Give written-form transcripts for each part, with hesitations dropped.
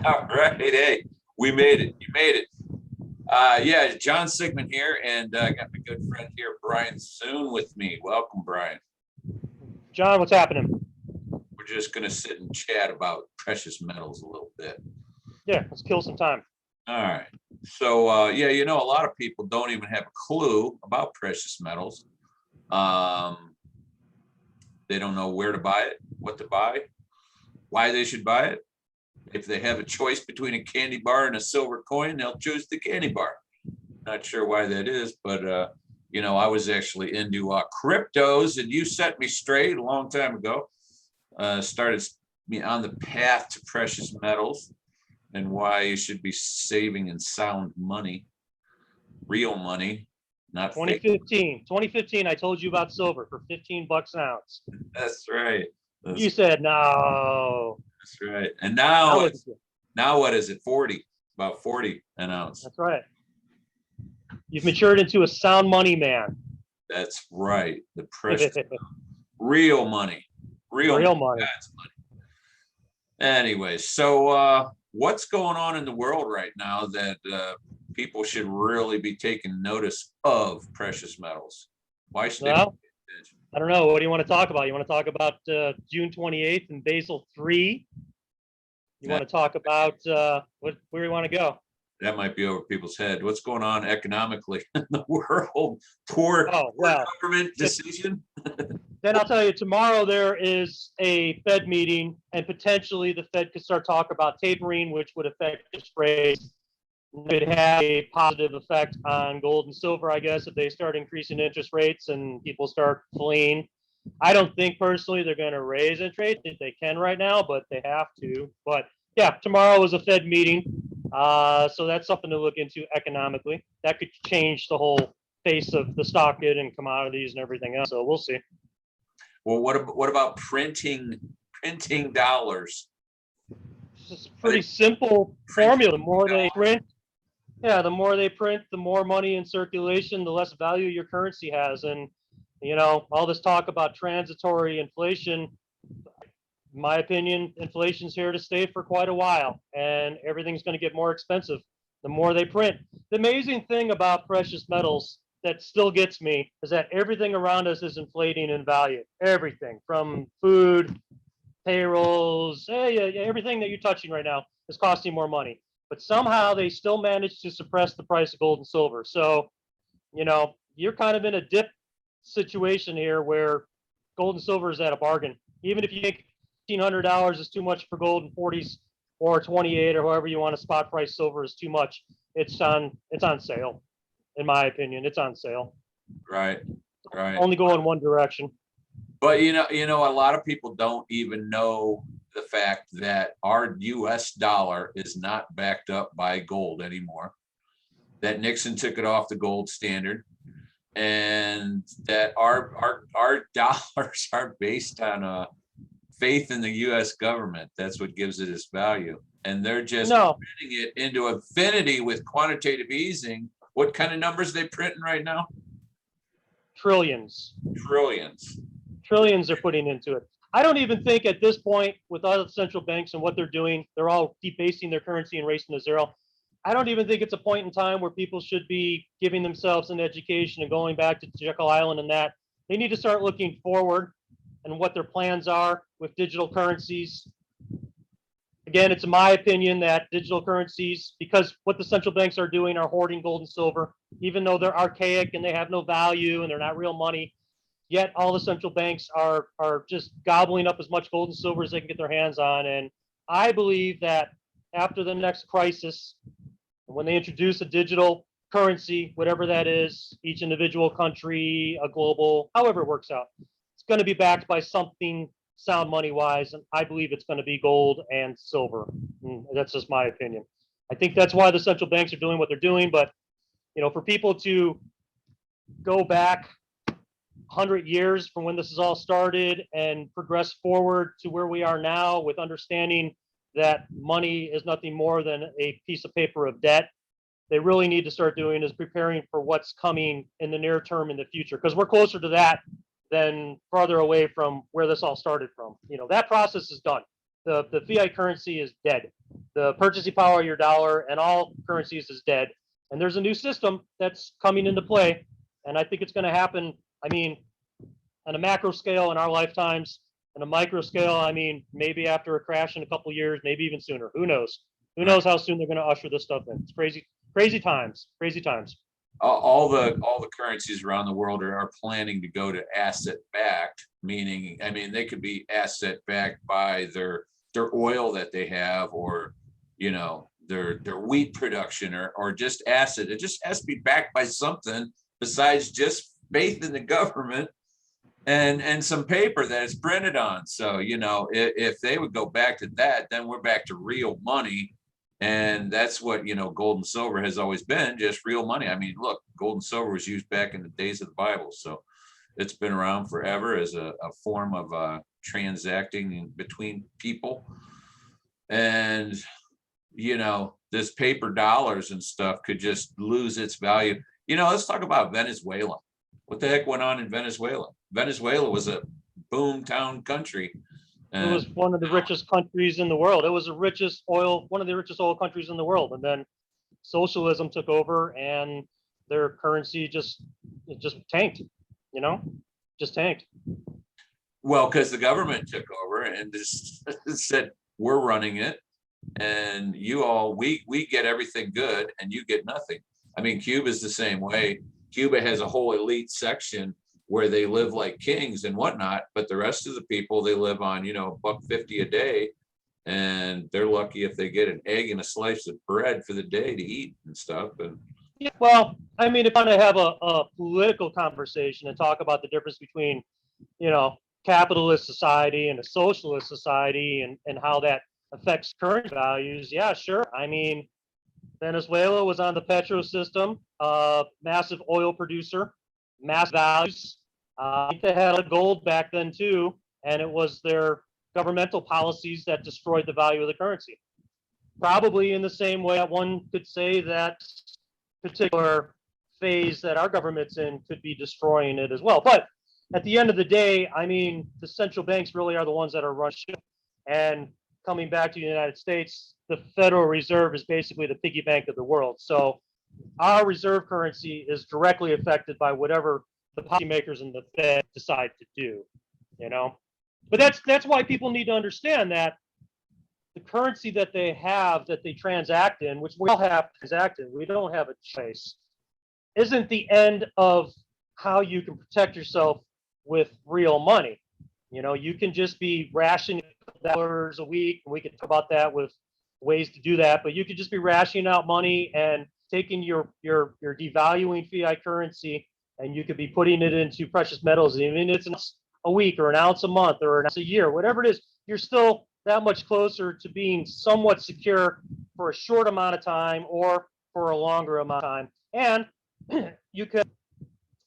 All right. Hey, we made it. You made it. Yeah, John Sigmund here, and I got my good friend here, Brian Soon, with me. Welcome, Brian. John, what's happening? We're just going to sit and chat about precious metals a little bit. Yeah, let's kill some time. All right. So, yeah, a lot of people don't even have a clue about precious metals. Um, they don't know where to buy it, what to buy, why they should buy it. If they have a choice between a candy bar and a silver coin, they'll choose the candy bar. Not sure why that is, but I was actually into cryptos, and you set me straight a long time ago. Started me on the path to precious metals and why you should be saving in sound money, real money, not fake. 2015, I told you about silver for $15 an ounce. That's right. You said no. That's right. And Now now what is it? 40, about 40 an ounce. That's right. You've matured into a sound money man. That's right. The precious real money. Real money. That's money. Anyway, so what's going on in the world right now that people should really be taking notice of precious metals? Why should they? I don't know. What do you want to talk about? You want to talk about June 28th and Basel III? You want to talk about where do you want to go? That might be over people's head. What's going on economically in the world? Poor government decision. Then I'll tell you, tomorrow there is a Fed meeting, and potentially the Fed could start talk about tapering, which would affect interest rates. It would have a positive effect on gold and silver, I guess, if they start increasing interest rates and people start fleeing. I don't think personally they're going to raise interest rates if they can right now, but they have to. But yeah, tomorrow is a Fed meeting. So that's something to look into economically. That could change the whole face of the stock market and commodities and everything else. So we'll see. Well, what about printing dollars? It's a pretty simple formula. The more they print, the more they print, the more money in circulation, the less value your currency has. And all this talk about transitory inflation, in my opinion, inflation's here to stay for quite a while, and everything's going to get more expensive the more they print. The amazing thing about precious metals that still gets me is that everything around us is inflating in value. Everything from food, payrolls, everything that you're touching right now is costing more money. But somehow they still manage to suppress the price of gold and silver. So, you're kind of in a dip situation here where gold and silver is at a bargain. Even if you think $1,500 is too much for gold and 40s or 28 or however you want to spot price silver is too much, it's on sale. In my opinion, it's on sale. Right. Only go in one direction. But a lot of people don't even know the fact that our U.S. dollar is not backed up by gold anymore. That Nixon took it off the gold standard, and that our dollars are based on faith in the U.S. government. That's what gives it its value, and they're just printing it into infinity with quantitative easing. What kind of numbers are they printing right now? Trillions are putting into it. I don't even think at this point, with other central banks and what they're doing, they're all debasing their currency and racing to zero. I don't even think it's a point in time where people should be giving themselves an education and going back to Jekyll Island and that. They need to start looking forward and what their plans are with digital currencies. Again, it's my opinion that digital currencies, because what the central banks are doing are hoarding gold and silver, even though they're archaic and they have no value and they're not real money. Yet all the central banks are just gobbling up as much gold and silver as they can get their hands on. And I believe that after the next crisis, when they introduce a digital currency, whatever that is, each individual country, a global, however it works out, it's going to be backed by something sound money wise. And I believe it's going to be gold and silver. And that's just my opinion. I think that's why the central banks are doing what they're doing. But, for people to go back 100 years from when this is all started and progress forward to where we are now with understanding that money is nothing more than a piece of paper of debt, they really need to start doing is preparing for what's coming in the near term in the future, because we're closer to that than farther away from where this all started from. That process is done. The fiat currency is dead. the purchasing power of your dollar and all currencies is dead. And there's a new system that's coming into play. And I think it's going to happen. I mean, on a macro scale in our lifetimes, on a micro scale, I mean, maybe after a crash in a couple of years, maybe even sooner. Who knows? Who knows how soon they're going to usher this stuff in? It's crazy, crazy times, crazy times. All the currencies around the world are planning to go to asset backed, meaning, I mean, they could be asset backed by their oil that they have, or, you know, their wheat production, or just asset. It just has to be backed by something besides just faith in the government and some paper that it's printed on. So, you know, if they would go back to that, then we're back to real money. And that's what, you know, gold and silver has always been, just real money. I mean, look, gold and silver was used back in the days of the Bible. So it's been around forever as a form of transacting between people. And, you know, this paper dollars and stuff could just lose its value. You know, let's talk about Venezuela. What the heck went on in Venezuela? Venezuela was a boom town country. It was one of the richest countries in the world. It was the richest oil, one of the richest oil countries in the world. And then socialism took over, and their currency just tanked. You know, just tanked. Well, because the government took over and just said, we're running it, and you all, we get everything good and you get nothing. I mean, Cuba's the same way. Cuba has a whole elite section where they live like kings and whatnot, but the rest of the people, they live on, you know, $1.50 a day, and they're lucky if they get an egg and a slice of bread for the day to eat and stuff. And yeah, well, I mean, if I want to have a political conversation and talk about the difference between, you know, capitalist society and a socialist society, and how that affects current values, yeah, sure. I mean, Venezuela was on the petro system, massive oil producer, mass values. They had a gold back then too, and it was their governmental policies that destroyed the value of the currency. Probably in the same way that one could say that particular phase that our government's in could be destroying it as well. But at the end of the day, I mean, the central banks really are the ones that are running. And coming back to the United States, the Federal Reserve is basically the piggy bank of the world. So our reserve currency is directly affected by whatever the policymakers and the Fed decide to do, you know. But that's why people need to understand that the currency that they have, that they transact in, which we all have to transact in, we don't have a choice, isn't the end of how you can protect yourself with real money. You know, you can just be rationing dollars a week, and we can talk about that with ways to do that, but you could just be rationing out money and taking your devaluing fiat currency, and you could be putting it into precious metals, even if it's a week or an ounce a month or an ounce a year, whatever it is, you're still that much closer to being somewhat secure for a short amount of time or for a longer amount of time. And you could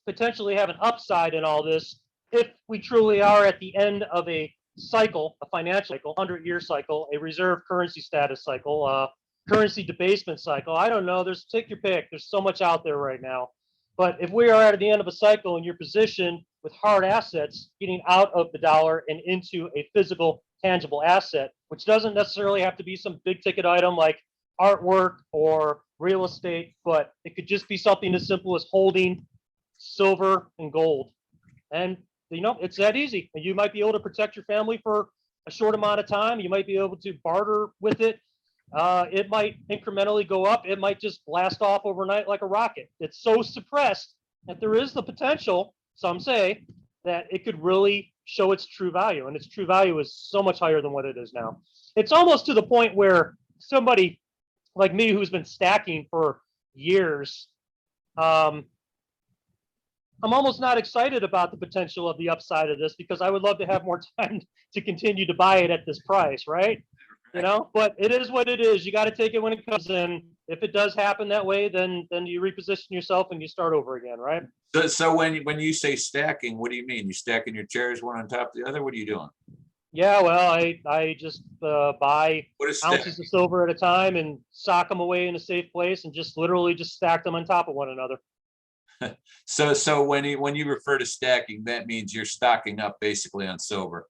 potentially have an upside in all this if we truly are at the end of a cycle, a financial cycle, 100-year cycle, a reserve currency status cycle, a currency debasement cycle. I don't know. There's take your pick. There's so much out there right now. But if we are at the end of a cycle and you're positioned with hard assets, getting out of the dollar and into a physical, tangible asset, which doesn't necessarily have to be some big ticket item like artwork or real estate, but it could just be something as simple as holding silver and gold. And, you know, it's that easy. You might be able to protect your family for a short amount of time. You might be able to barter with it. It might incrementally go up. It might just blast off overnight like a rocket. It's so suppressed that there is the potential, some say, that it could really show its true value. And its true value is so much higher than what it is now. It's almost to the point where somebody like me who's been stacking for years, I'm almost not excited about the potential of the upside of this, because I would love to have more time to continue to buy it at this price, right? You know, but it is what it is. You got to take it when it comes in. If it does happen that way, then you reposition yourself and you start over again, right? So when you say stacking, what do you mean? You stacking your chairs one on top of the other? What are you doing? Yeah, well, I just buy ounces of silver at a time and sock them away in a safe place and just literally just stack them on top of one another. So when you refer to stacking, that means you're stocking up basically on silver.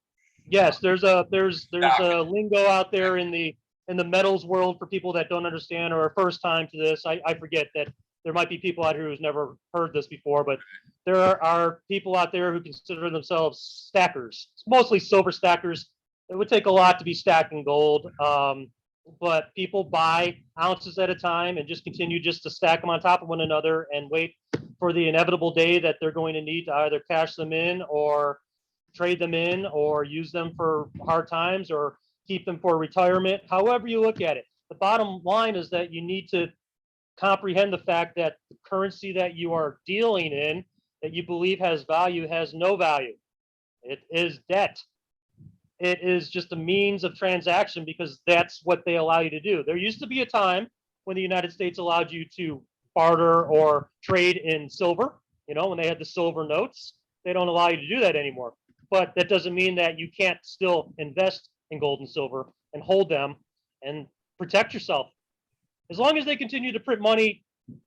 Yes, there's a lingo out there in the in the metals world, for people that don't understand or are first time to this, I forget that there might be people out here who's never heard this before, but there are people out there who consider themselves stackers, mostly silver stackers. It would take a lot to be stacking gold, but people buy ounces at a time and just continue just to stack them on top of one another and wait for the inevitable day that they're going to need to either cash them in or trade them in or use them for hard times or keep them for retirement. However you look at it, the bottom line is that you need to comprehend the fact that the currency that you are dealing in, that you believe has value, has no value. It is debt. It is just a means of transaction because that's what they allow you to do. There used to be a time when the United States allowed you to barter or trade in silver, when they had the silver notes. They don't allow you to do that anymore. But that doesn't mean that you can't still invest in gold and silver and hold them and protect yourself. As long as they continue to print money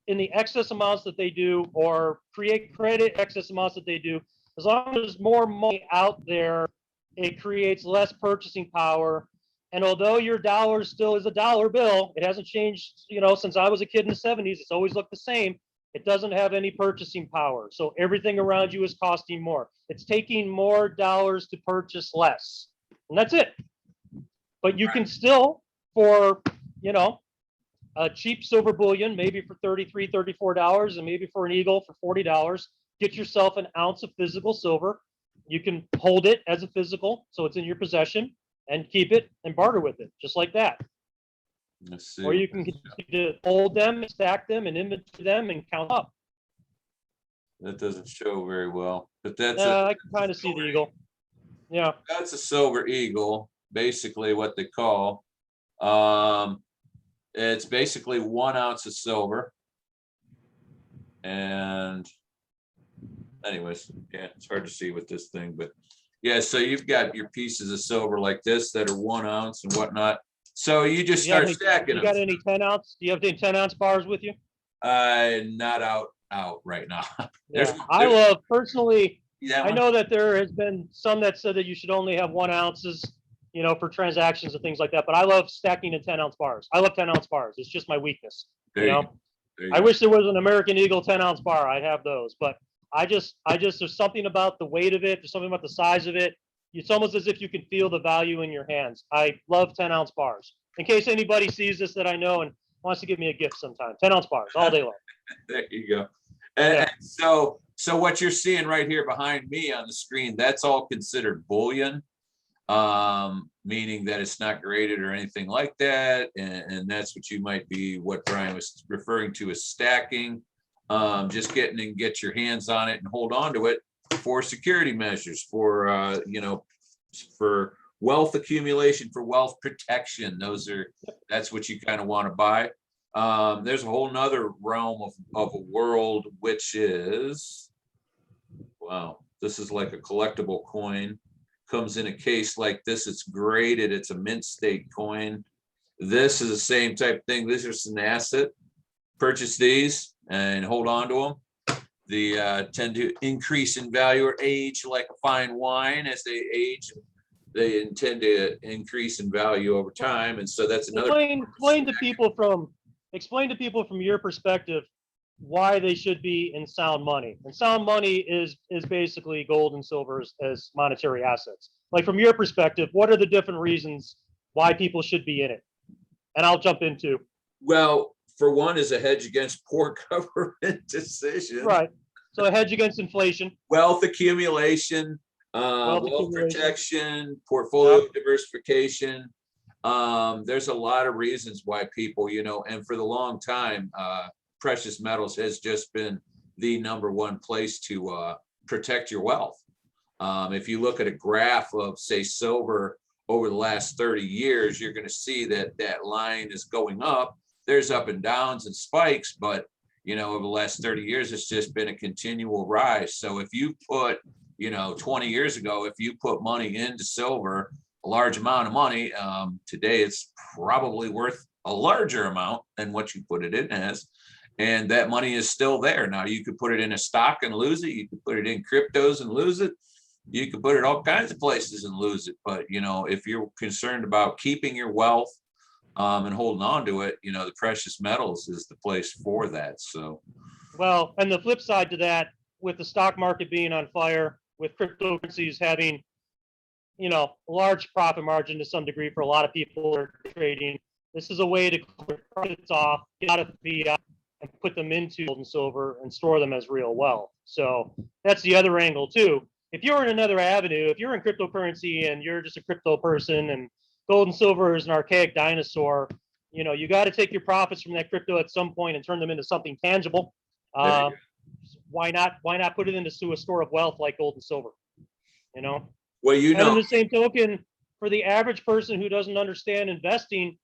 in the excess amounts that they do or create credit excess amounts that they do, as long as there's more money out there, it creates less purchasing power. And although your dollar still is a dollar bill, it hasn't changed, since I was a kid in the 70s. It's always looked the same. It doesn't have any purchasing power. So everything around you is costing more. It's taking more dollars to purchase less. And that's it. But you can still, for, a cheap silver bullion, maybe for $33, $34, and maybe for an eagle for $40, get yourself an ounce of physical silver. You can hold it as a physical, so it's in your possession, and keep it and barter with it, just like that. Let's see. Or you can continue to hold them, stack them, and inventory them, and count up. That doesn't show very well, but that's I can kind of see the eagle. Yeah. That's a silver eagle, basically what they call. It's basically 1 ounce of silver. And anyways, yeah, it's hard to see with this thing, but yeah, so you've got your pieces of silver like this that are 1 ounce and whatnot. So you just start stacking them. You got any 10-ounce? Do you have any 10-ounce bars with you? Not out right now. Yeah. I love personally. Yeah, I know that there has been some that said that you should only have 1 ounces, for transactions and things like that. But I love stacking in 10-ounce bars. I love 10-ounce bars. It's just my weakness. I wish there was an American Eagle 10-ounce bar. I'd have those, but I just there's something about the weight of it. There's something about the size of it. It's almost as if you can feel the value in your hands. I love 10-ounce bars. In case anybody sees this that I know and wants to give me a gift sometime, 10-ounce bars all day long. There you go. And so what you're seeing right here behind me on the screen, that's all considered bullion, meaning that it's not graded or anything like that. And that's what you might be, what Brian was referring to as stacking. Just get your hands on it and hold on to it for security measures, for for wealth accumulation, for wealth protection. That's what you kind of want to buy. There's a whole nother realm of a world, which is, wow, this is like a collectible coin. Comes in a case like this. It's graded. It's a mint state coin. This is the same type of thing. These are an asset. Purchase these and hold on to them. They tend to increase in value or age like a fine wine. As they age, they intend to increase in value over time. And so that's another. Explain to people from your perspective why they should be in sound money. And sound money is basically gold and silver as monetary assets. Like, from your perspective, what are the different reasons why people should be in it? And I'll jump into. Well, for one, is a hedge against poor government decisions. Right. So a hedge against inflation. Wealth accumulation, wealth protection, portfolio diversification. There's a lot of reasons why people, and for the long time, precious metals has just been the #1 place to protect your wealth. If you look at a graph of, say, silver over the last 30 years, you're going to see that line is going up. There's up and downs and spikes, but over the last 30 years, it's just been a continual rise. So if you put, 20 years ago, if you put money into silver, a large amount of money, today it's probably worth a larger amount than what you put it in as. And that money is still there. Now, you could put it in a stock and lose it. You could put it in cryptos and lose it. You could put it all kinds of places and lose it. But, if you're concerned about keeping your wealth, and holding on to it, the precious metals is the place for that. So, Well, and the flip side to that, with the stock market being on fire, with cryptocurrencies having, a large profit margin to some degree for a lot of people who are trading, this is a way to clear profits off, get out of fiat, and put them into gold and silver and store them as real wealth. So that's the other angle too. If you're in another avenue, if you're in cryptocurrency and you're just a crypto person and gold and silver is an archaic dinosaur, you got to take your profits from that crypto at some point and turn them into something tangible. Why not put it into a store of wealth like gold and silver? Well, and in the same token, for the average person who doesn't understand investing,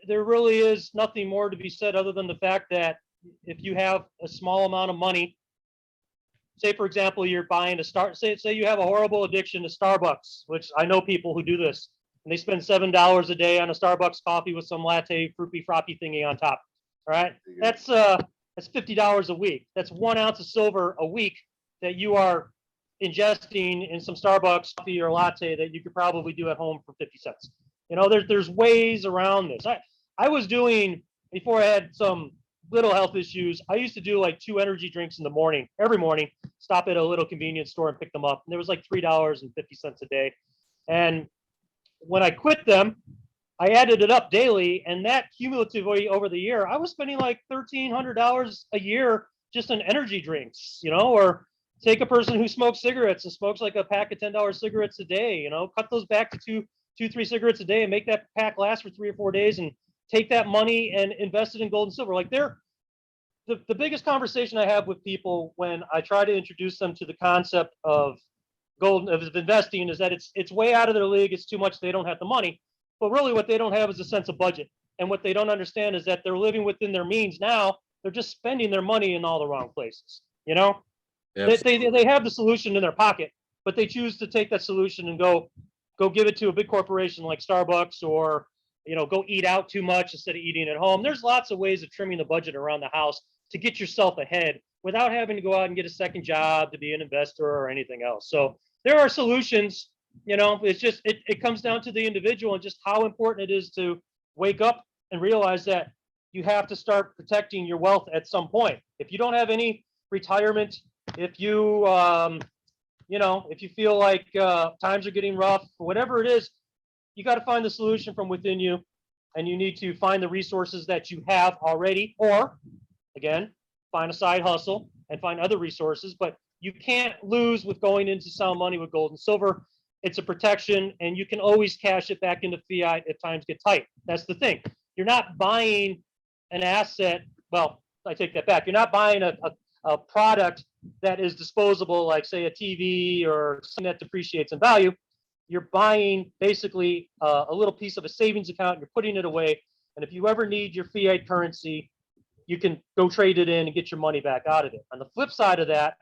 there really is nothing more to be said other than the fact that if you have a small amount of money, say for example, you're buying say you have a horrible addiction to Starbucks, which I know people who do this, and they spend $7 a day on a Starbucks coffee with some latte fruity frothy thingy on top. All right, that's $50 a week. That's 1 ounce of silver a week that you are ingesting in some Starbucks coffee or latte that you could probably do at home for 50 cents. There's ways around this. I was doing, before I had some little health issues, I used to do like 2 energy drinks in the morning, every morning, stop at a little convenience store and pick them up. And there was like $3.50 a day. And when I quit them, I added it up daily, and that cumulatively over the year, I was spending like $1,300 a year just on energy drinks, or take a person who smokes cigarettes and smokes like a pack of $10 cigarettes a day, cut those back to 2-3 cigarettes a day and make that pack last for 3 or 4 days and take that money and invest it in gold and silver. Like the biggest conversation I have with people when I try to introduce them to the concept of of investing is that it's way out of their league. It's too much. They don't have the money. But really what they don't have is a sense of budget. And what they don't understand is that they're living within their means now. They're just spending their money in all the wrong places. They have the solution in their pocket, but they choose to take that solution and go give it to a big corporation like Starbucks, or go eat out too much instead of eating at home. There's lots of ways of trimming the budget around the house to get yourself ahead without having to go out and get a second job to be an investor or anything else. So there are solutions. It's just it comes down to the individual and just how important it is to wake up and realize that you have to start protecting your wealth at some point. If you don't have any retirement, if you if you feel like times are getting rough, whatever it is, you got to find the solution from within you, and you need to find the resources that you have already, or again, find a side hustle and find other resources. But you can't lose with going into sound money with gold and silver. It's a protection, and you can always cash it back into fiat if times get tight. That's the thing. You're not buying an asset. Well, I take that back. You're not buying a product that is disposable, like say a TV or something that depreciates in value. You're buying basically a little piece of a savings account. You're putting it away, and if you ever need your fiat currency, you can go trade it in and get your money back out of it. On the flip side of that,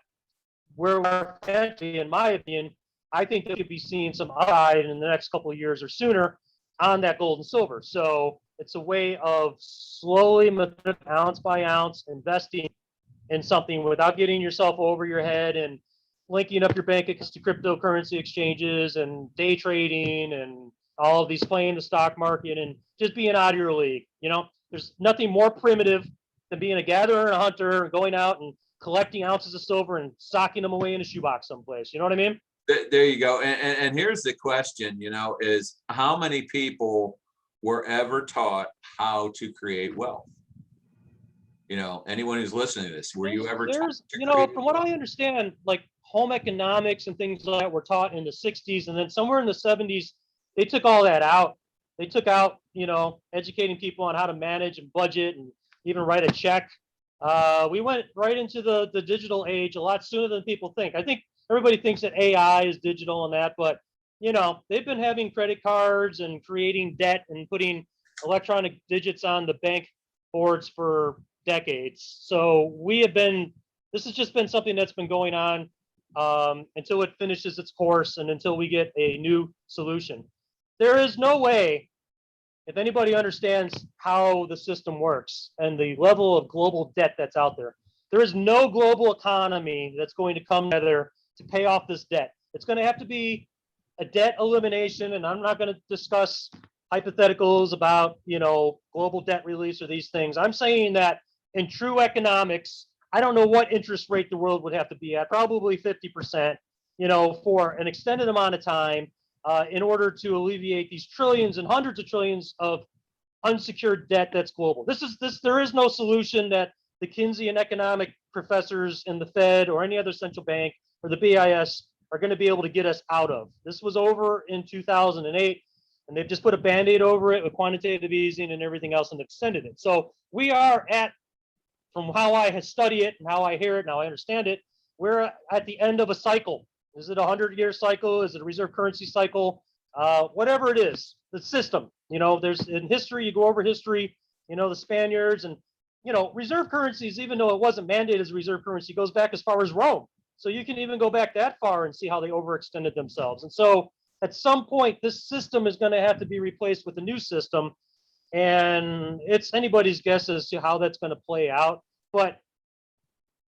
where we're actually, in my opinion, I think there could be seeing some upside in the next couple of years or sooner on that gold and silver. So it's a way of slowly, ounce by ounce, investing in something without getting yourself over your head and linking up your bank accounts to cryptocurrency exchanges and day trading and all of these, playing the stock market and just being out of your league. There's nothing more primitive than being a gatherer and a hunter and going out and collecting ounces of silver and socking them away in a shoebox someplace. You know what I mean? There you go. And here's the question, is how many people were ever taught how to create wealth? Anyone who's listening to this, were you ever taught to from what I understand, like home economics and things like that were taught in the 60s, and then somewhere in the 70s, they took all that out. They took out, educating people on how to manage and budget and even write a check. We went right into the digital age a lot sooner than people think. I think everybody thinks that AI is digital and that, but they've been having credit cards and creating debt and putting electronic digits on the bank boards for decades. So this has just been something that's been going on until it finishes its course and until we get a new solution. There is no way, if anybody understands how the system works and the level of global debt that's out there, there is no global economy that's going to come together to pay off this debt. It's going to have to be a debt elimination, and I'm not going to discuss hypotheticals about, global debt release or these things. I'm saying that in true economics, I don't know what interest rate the world would have to be at, probably 50%, for an extended amount of time, in order to alleviate these trillions and hundreds of trillions of unsecured debt that's global. There is no solution that the Keynesian economic professors in the Fed or any other central bank or the BIS are going to be able to get us out of. This was over in 2008, and they've just put a Band-Aid over it with quantitative easing and everything else and extended it. So we are at, from how I study it and how I hear it and how I understand it, we're at the end of a cycle. Is it a 100-year cycle? Is it a reserve currency cycle? Whatever it is, the system. There's in history, you go over history, the Spaniards and, reserve currencies, even though it wasn't mandated as a reserve currency, goes back as far as Rome. So you can even go back that far and see how they overextended themselves. And so at some point, this system is going to have to be replaced with a new system. And it's anybody's guess as to how that's going to play out. But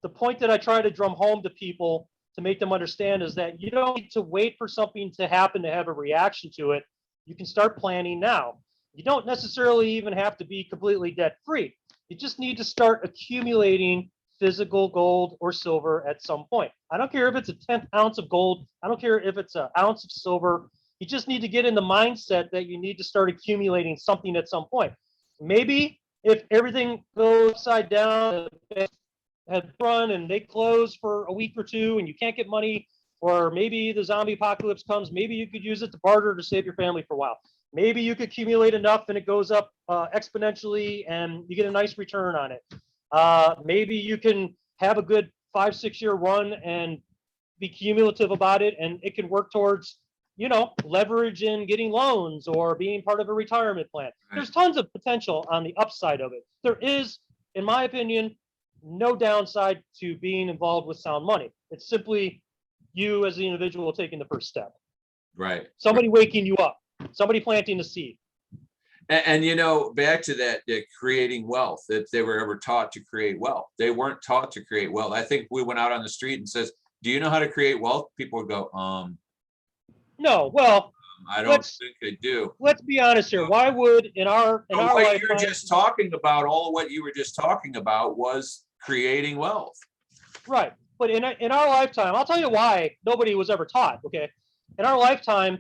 the point that I try to drum home to people to make them understand is that you don't need to wait for something to happen to have a reaction to it. You can start planning now. You don't necessarily even have to be completely debt free. You just need to start accumulating physical gold or silver at some point. I don't care if it's a 10th ounce of gold. I don't care if it's an ounce of silver. You just need to get in the mindset that you need to start accumulating something at some point. Maybe if everything goes upside down, had run and they close for a week or two and you can't get money, or maybe the zombie apocalypse comes, maybe you could use it to barter to save your family for a while. Maybe you could accumulate enough and it goes up exponentially and you get a nice return on it. Maybe you can have a good 5-6 year run and be cumulative about it, and it can work towards, leverage in getting loans or being part of a retirement plan. There's tons of potential on the upside of it. There is, in my opinion, no downside to being involved with sound money. It's simply you as the individual taking the first step. Right. Somebody waking you up, somebody planting the seed. And back to that, creating wealth, if they were ever taught to create wealth. They weren't taught to create wealth. I think we went out on the street and says, do you know how to create wealth? People would go, no, well, I don't think they do. Let's be honest here. Why would in our what lifetime, you were just talking about, all of what you were just talking about was creating wealth. Right. But in our lifetime, I'll tell you why nobody was ever taught. Okay. In our lifetime,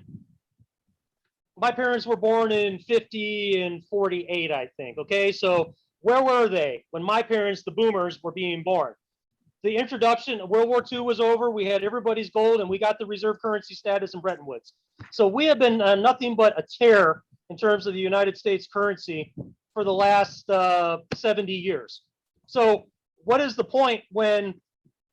my parents were born in 50 and 48, I think. Okay. So where were they when my parents, the boomers, were being born? The introduction of World War II was over. We had everybody's gold and we got the reserve currency status in Bretton Woods. So we have been nothing but a tear in terms of the United States currency for the last 70 years. So what is the point when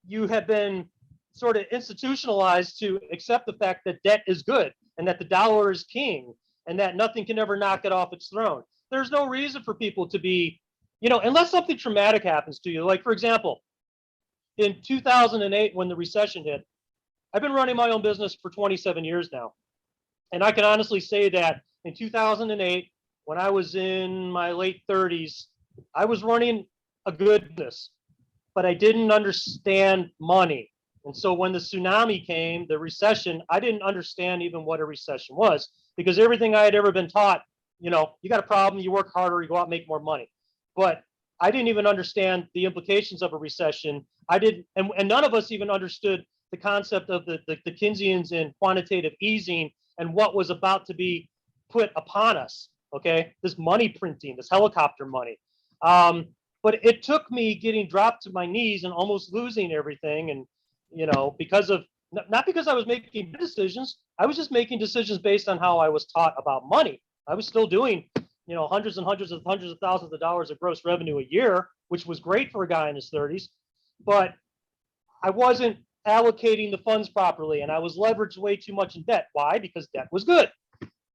you have been sort of institutionalized to accept the fact that debt is good and that the dollar is king and that nothing can ever knock it off its throne? There's no reason for people to be, unless something traumatic happens to you. Like, for example, in 2008, when the recession hit, I've been running my own business for 27 years now. And I can honestly say that in 2008, when I was in my late 30s, I was running a good business, but I didn't understand money. And so when the tsunami came, the recession, I didn't understand even what a recession was, because everything I had ever been taught, you got a problem, you work harder, you go out and make more money. But I didn't even understand the implications of a recession. I didn't, and none of us even understood the concept of the Keynesians in quantitative easing and what was about to be put upon us. Okay, this money printing, this helicopter money. But it took me getting dropped to my knees and almost losing everything, and because of not because I was making decisions, I was just making decisions based on how I was taught about money. I was still doing hundreds and hundreds of thousands of dollars of gross revenue a year, which was great for a guy in his 30s, but I wasn't allocating the funds properly, and I was leveraged way too much in debt. Why? Because debt was good.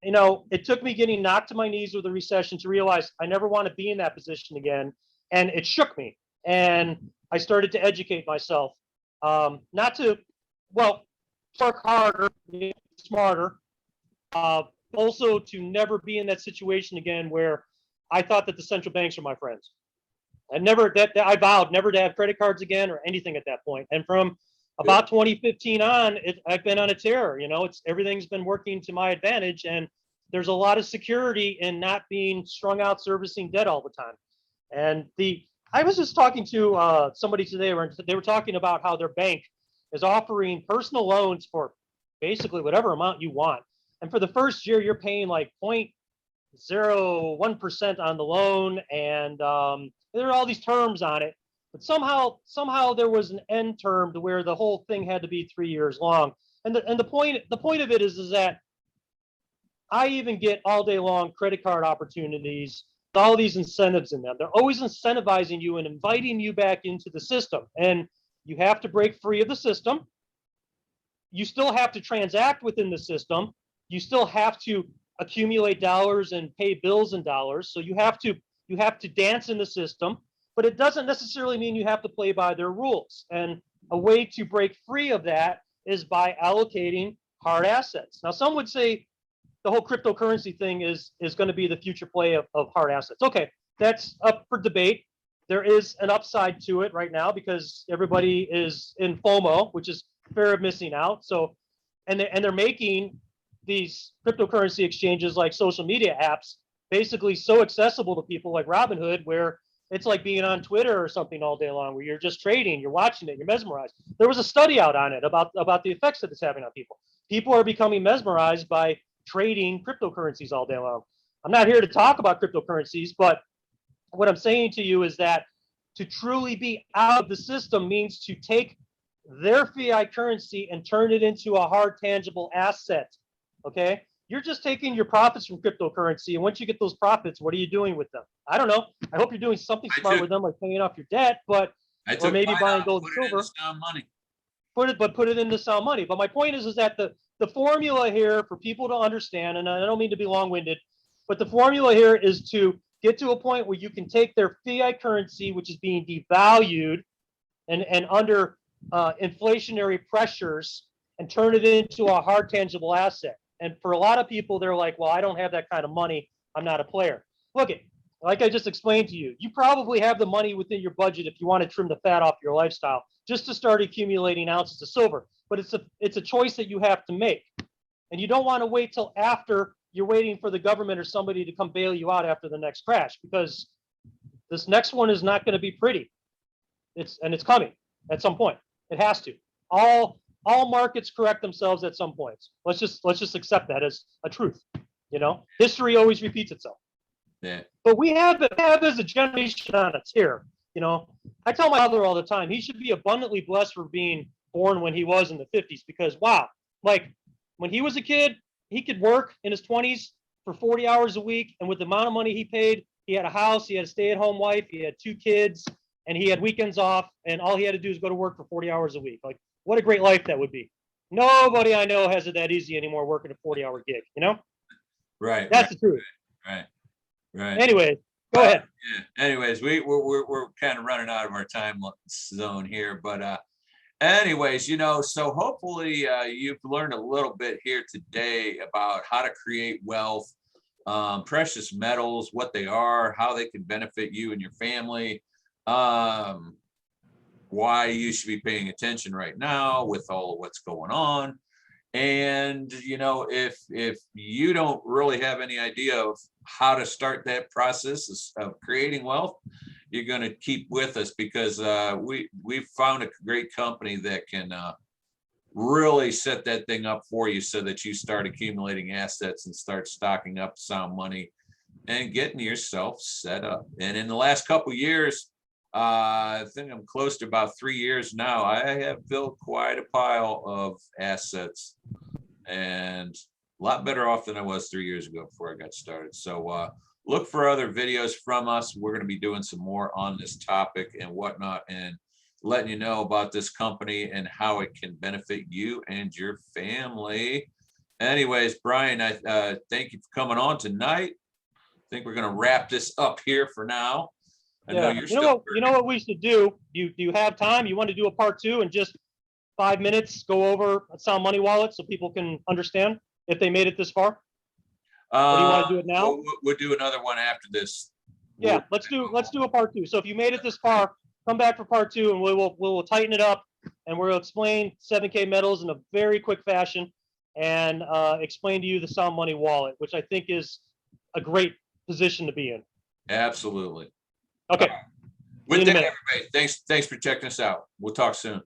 It took me getting knocked to my knees with a recession to realize I never want to be in that position again, and it shook me. And I started to educate myself, not to, work harder, smarter, also to never be in that situation again where I thought that the central banks are my friends. I vowed never to have credit cards again or anything at that point. And from about 2015 on, I've been on a tear. Everything's been working to my advantage, and there's a lot of security in not being strung out servicing debt all the time. And I was just talking to somebody today where they were talking about how their bank is offering personal loans for basically whatever amount you want. And for the first year, you're paying like 0.01% on the loan, and there are all these terms on it. But somehow there was an end term to where the whole thing had to be 3 years long. And the point of it is that I even get all day long credit card opportunities, all these incentives in them. They're always incentivizing you and inviting you back into the system. And you have to break free of the system. You still have to transact within the system. You still have to accumulate dollars and pay bills in dollars. So you have to dance in the system, but it doesn't necessarily mean you have to play by their rules. And a way to break free of that is by allocating hard assets. Now, some would say the whole cryptocurrency thing is going to be the future play of hard assets. Okay, that's up for debate. There is an upside to it right now because everybody is in FOMO, which is fear of missing out. So, and they're making these cryptocurrency exchanges like social media apps basically so accessible to people like Robinhood, where it's like being on Twitter or something all day long, where you're just trading, you're watching it, you're mesmerized. There was a study out on it about the effects that it's having on people. People are becoming mesmerized by trading cryptocurrencies all day long. I'm not here to talk about cryptocurrencies, but what I'm saying to you is that to truly be out of the system means to take their fiat currency and turn it into a hard, tangible asset. Okay? You're just taking your profits from cryptocurrency, and once you get those profits, what are you doing with them? I don't know. I hope you're doing something smart with them, like paying off your debt, or maybe buying gold and silver. Money. Put it into sound money. But my point is that the formula here for people to understand, and I don't mean to be long-winded, but the formula here is to get to a point where you can take their fiat currency, which is being devalued and under inflationary pressures, and turn it into a hard, tangible asset. And for a lot of people, they're like, well, I don't have that kind of money. I'm not a player. Look, like I just explained to you, you probably have the money within your budget if you want to trim the fat off your lifestyle, just to start accumulating ounces of silver. But it's a choice that you have to make. And you don't want to wait till after you're waiting for the government or somebody to come bail you out after the next crash, because this next one is not going to be pretty. It's coming at some point. It has to. All markets correct themselves at some points. Let's just accept that as a truth. You know, history always repeats itself. Yeah. But we have as a generation on a tear. You know, I tell my father all the time, he should be abundantly blessed for being born when he was in the 50s, because wow, like when he was a kid, he could work in his 20s for 40 hours a week, and with the amount of money he paid, he had a house, he had a stay-at-home wife, he had 2 kids, and he had weekends off, and all he had to do is go to work for 40 hours a week. Like, what a great life that would be. Nobody I know has it that easy anymore working a 40-hour gig, you know? Right. That's the truth. Right. Anyway, go ahead. Yeah. Anyways, we're kind of running out of our time zone here, but anyways, you know, so hopefully you've learned a little bit here today about how to create wealth, precious metals, what they are, how they can benefit you and your family, why you should be paying attention right now with all of what's going on. And, you know, if you don't really have any idea of how to start that process of creating wealth, you're going to keep with us, because we've found a great company that can really set that thing up for you so that you start accumulating assets and start stocking up sound money and getting yourself set up. And in the last couple of years, I think I'm close to about 3 years now, I have built quite a pile of assets, and a lot better off than I was 3 years ago before I got started. So look for other videos from us. We're going to be doing some more on this topic and whatnot, and letting you know about this company and how it can benefit you and your family. Anyways, Brian, I thank you for coming on tonight. I think we're going to wrap this up here for now. Yeah. You know what we should do? Do you have time? You want to do a part 2 and just 5 minutes go over a Sound Money wallet so people can understand if they made it this far? Or do you want to do it now? We'll do another one after this. Yeah, let's do a part 2. So if you made it this far, come back for part 2, and we'll tighten it up, and we'll explain 7K metals in a very quick fashion. and explain to you the sound money wallet, which I think is a great position to be in. Absolutely. Okay. With See you in a that, minute. everybody, thanks for checking us out. We'll talk soon.